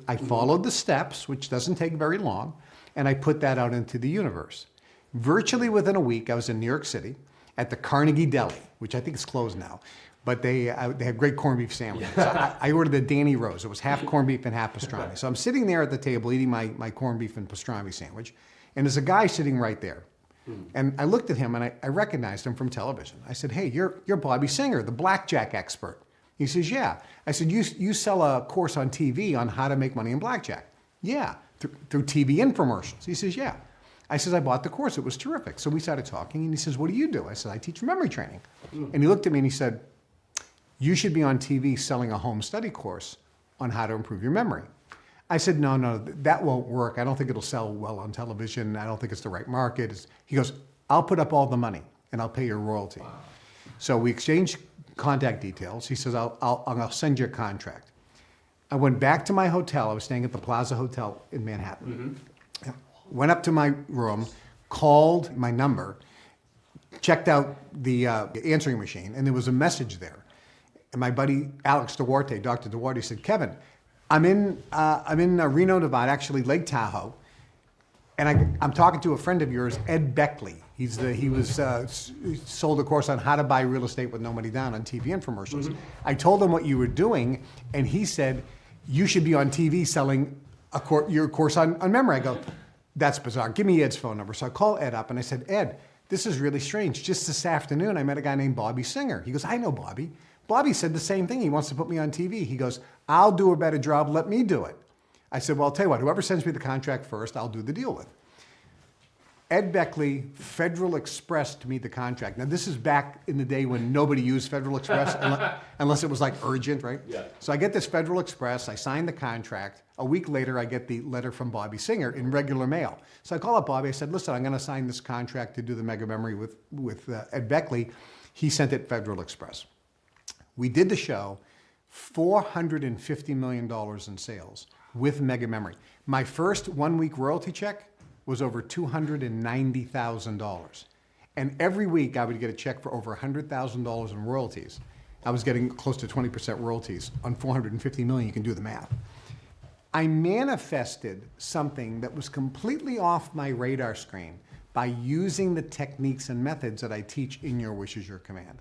I followed the steps, which doesn't take very long, and I put that out into the universe. Virtually within a week, I was in New York City at the Carnegie Deli, which I think is closed now, but they have great corned beef sandwiches. I ordered the Danny Rose. It was half corned beef and half pastrami. So I'm sitting there at the table eating my corned beef and pastrami sandwich, and there's a guy sitting right there. And I looked at him and I recognized him from television. I said, hey, you're Bobby Singer, the blackjack expert. He says, yeah. I said, you sell a course on TV on how to make money in blackjack. Yeah, through TV infomercials. He says, yeah. I said, I bought the course. It was terrific. So we started talking and he says, what do you do? I said, I teach memory training. And he looked at me and he said, you should be on TV selling a home study course on how to improve your memory. I said, no, that won't work. I don't think it'll sell well on television. I don't think it's the right market. He goes, I'll put up all the money and I'll pay your royalty. Wow. So we exchanged contact details. He says, I'll send you a contract. I went back to my hotel. I was staying at the Plaza Hotel in Manhattan. Went up to my room, called my number, checked out the answering machine, and there was a message there. And my buddy Alex Duarte, Dr. Duarte, said, Kevin, I'm in Reno, Nevada, actually Lake Tahoe, and I'm talking to a friend of yours, Ed Beckley. He sold a course on how to buy real estate with no money down on TV infomercials. I told him what you were doing, and he said, you should be on TV selling your course on memory. I go, that's bizarre. Give me Ed's phone number. So I call Ed up and I said, Ed, this is really strange. Just this afternoon, I met a guy named Bobby Singer. He goes, I know Bobby. Bobby said the same thing. He wants to put me on TV. He goes, I'll do a better job. Let me do it. I said, well, I'll tell you what, whoever sends me the contract first, I'll do the deal with. Ed Beckley, Federal Express to me the contract. Now this is back in the day when nobody used Federal Express unless it was like urgent, right? Yeah. So I get this Federal Express, I sign the contract. A week later, I get the letter from Bobby Singer in regular mail. So I call up Bobby, I said, listen, I'm gonna sign this contract to do the mega memory with Ed Beckley. He sent it Federal Express. We did the show, $450 million in sales with mega memory. My first 1 week royalty check was over $290,000. And every week I would get a check for over $100,000 in royalties. I was getting close to 20% royalties on $450 million, you can do the math. I manifested something that was completely off my radar screen by using the techniques and methods that I teach in Your Wish is Your Command.